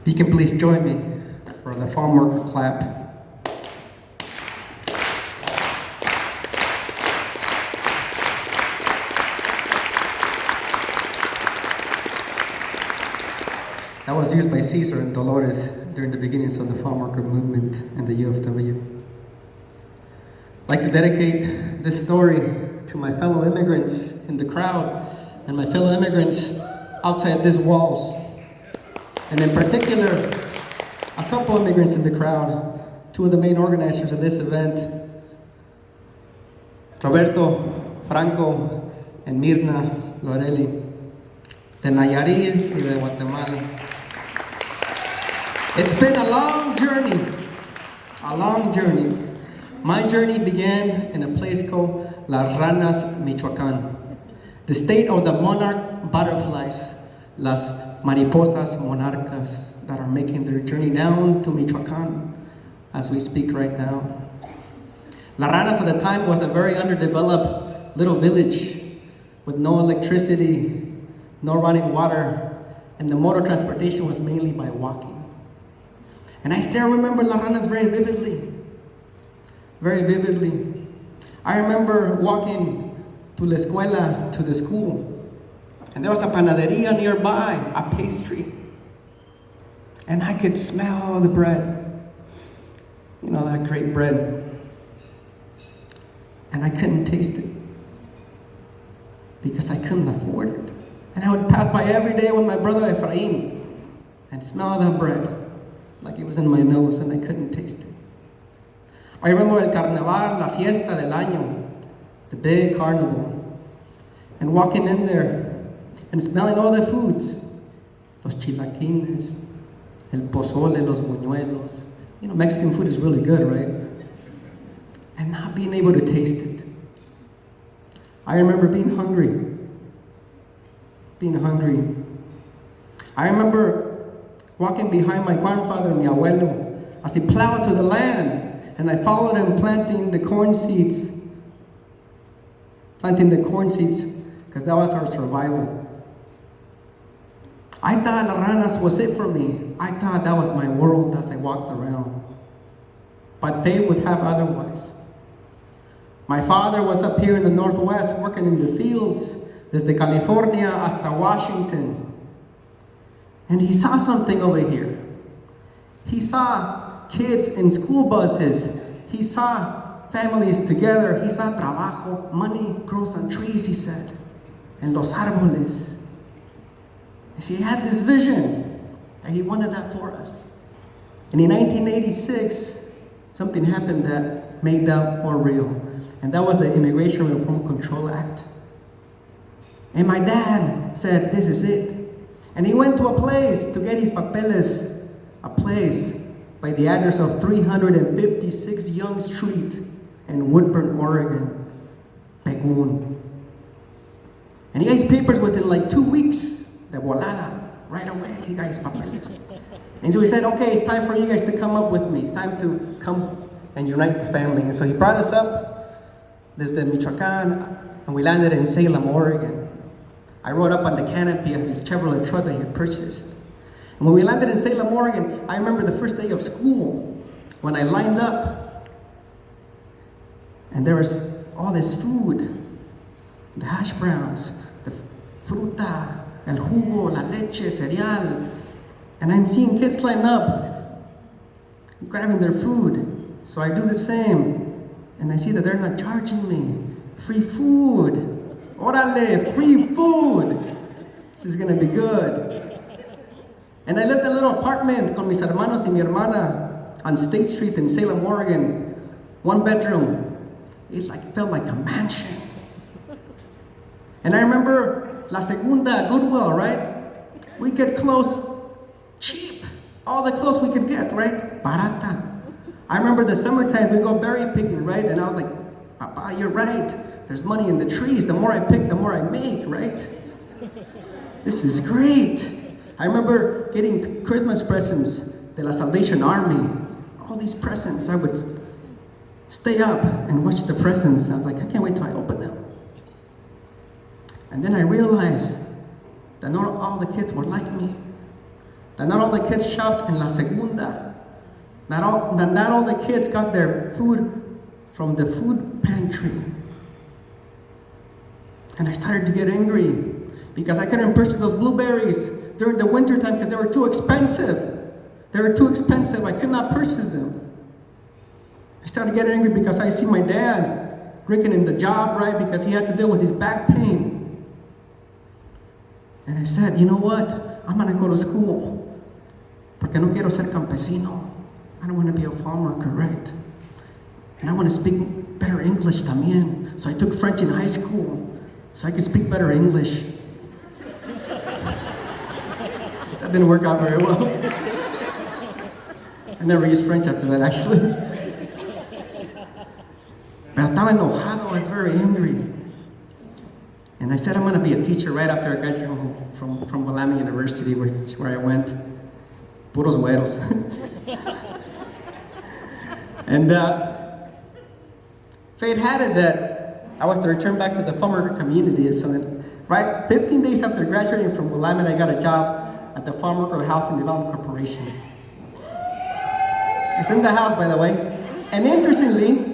You can please join me for the farm worker clap. That was used by Caesar and Dolores during the beginnings of the farm worker movement and the UFW. I'd like to dedicate this story to my fellow immigrants in the crowd and my fellow immigrants outside these walls. And in particular, a couple immigrants in the crowd, two of the main organizers of this event, Roberto Franco and Mirna Lorelli, de Nayarit y de Guatemala. It's been a long journey, My journey began in a place called Las Ranas, Michoacán, the state of the monarch butterflies, las mariposas monarcas that are making their journey down to Michoacán as we speak right now. Las Ranas at the time was a very underdeveloped little village with no electricity, no running water, and the mode of transportation was mainly by walking. And I still remember Las Ranas very vividly. I remember walking to la escuela, to the school, and there was a panaderia nearby, a pastry. And I could smell the bread. You know, that great bread. And I couldn't taste it because I couldn't afford it. And I would pass by every day with my brother Efraim and smell the bread like it was in my nose and I couldn't taste it. I remember el carnaval, la fiesta del año, the big carnival, and walking in there and smelling all the foods, los chilaquines, el pozole, los buñuelos. You know, Mexican food is really good, right? And not being able to taste it. I remember being hungry. I remember walking behind my grandfather, mi abuelo, as he plowed to the land, and I followed him planting the corn seeds, because that was our survival. I thought Las Ranas was it for me. I thought that was my world as I walked around. But fate would have otherwise. My father was up here in the Northwest working in the fields, desde California hasta Washington. And he saw something over here. He saw kids in school buses. He saw families together. He saw trabajo. Money grows on trees, he said. En los árboles. He had this vision that he wanted that for us. And in 1986, something happened that made that more real. And that was the Immigration Reform Control Act. And my dad said, this is it. And he went to a place to get his papeles, a place by the address of 356 Young Street in Woodburn, Oregon, Pegun. And he got his papers within like 2 weeks, de volada, right away, he got his papeles. And so he said, okay, it's time for you guys to come up with me. It's time to come and unite the family. And so he brought us up desde Michoacán, and we landed in Salem, Oregon. I rode up on the canopy of his Chevrolet truck that he had purchased. And when we landed in Salem, Oregon, I remember the first day of school when I lined up and there was all this food, the hash browns, the fruta, el jugo, la leche, cereal. And I'm seeing kids line up, grabbing their food. So I do the same. And I see that they're not charging me. Free food. Orale, free food. This is gonna be good. And I lived in a little apartment con mis hermanos y mi hermana on State Street in Salem, Oregon. 1 bedroom. It felt like a mansion. And I remember La Segunda, Goodwill, right? We get clothes cheap. All the clothes we could get, right? Barata. I remember the summer times we go berry picking, right? And I was like, Papa, you're right. There's money in the trees. The more I pick, the more I make, right? This is great. I remember getting Christmas presents de la Salvation Army. All these presents. I would stay up and watch the presents. I was like, I can't wait till I open them. And then I realized that not all the kids were like me. that not all the kids shopped in La Segunda, that not all the kids got their food from the food pantry. And I started to get angry because I couldn't purchase those blueberries during the winter time because they were too expensive. They were too expensive. I could not purchase them. I started getting angry because I see my dad drinking in the job, right, because he had to deal with his back pain. And I said, you know what? I'm going to go to school porque no quiero ser campesino. I don't want to be a farm worker, right? And I want to speak better English también. So I took French in high school so I could speak better English. That didn't work out very well. I never used French after that, actually. Pero estaba enojado, I was very angry. And I said I'm going to be a teacher right after I graduated from Miami University, where I went. Puros güeros. And fate had it that I was to return back to the farmer community. So, right, 15 days after graduating from Miami, I got a job at the Farm Worker Housing Development Corporation. It's in the house, by the way. And interestingly,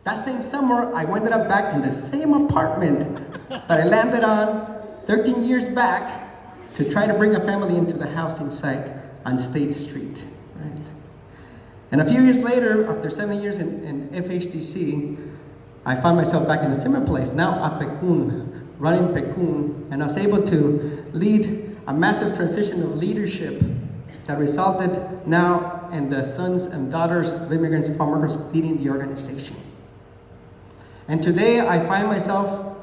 that same summer, I ended up back in the same apartment that I landed on 13 years back to try to bring a family into the housing site on State Street, right? And a few years later, after 7 years in FHDC, I found myself back in a similar place, now at Pecun, running Pecun, and I was able to lead a massive transition of leadership that resulted now in the sons and daughters of immigrants and farm workers leading the organization. And today, I find myself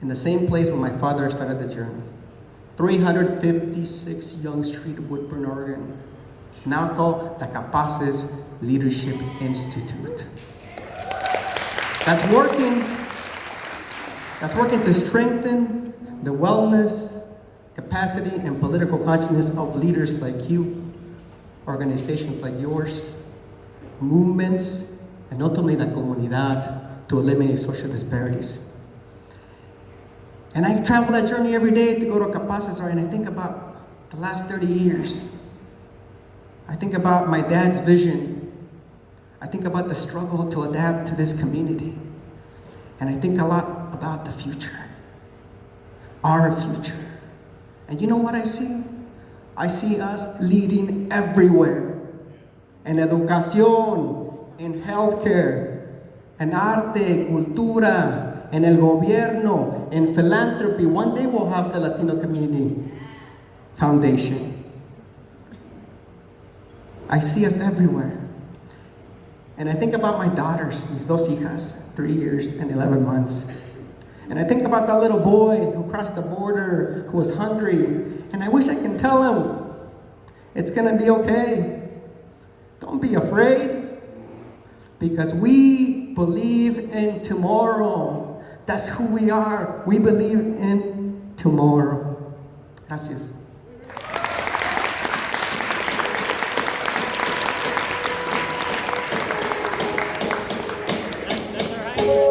in the same place where my father started the journey. 356 Young Street, Woodburn, Oregon, now called the Capaces Leadership Institute. That's working to strengthen the wellness, capacity, and political consciousness of leaders like you, organizations like yours, movements, and ultimately the comunidad, to eliminate social disparities. And I travel that journey every day to go to Capaces, and I think about the last 30 years. I think about my dad's vision. I think about the struggle to adapt to this community. And I think a lot about the future, our future. And you know what I see? I see us leading everywhere. En educación, en healthcare, en arte, cultura, en el gobierno, in philanthropy. One day we'll have the Latino Community Foundation. I see us everywhere. And I think about my daughters, mis dos hijas, 3 years and 11 months. And I think about that little boy who crossed the border, who was hungry. And I wish I can tell him, it's gonna be okay. Don't be afraid. Because we believe in tomorrow. That's who we are. We believe in tomorrow. Gracias.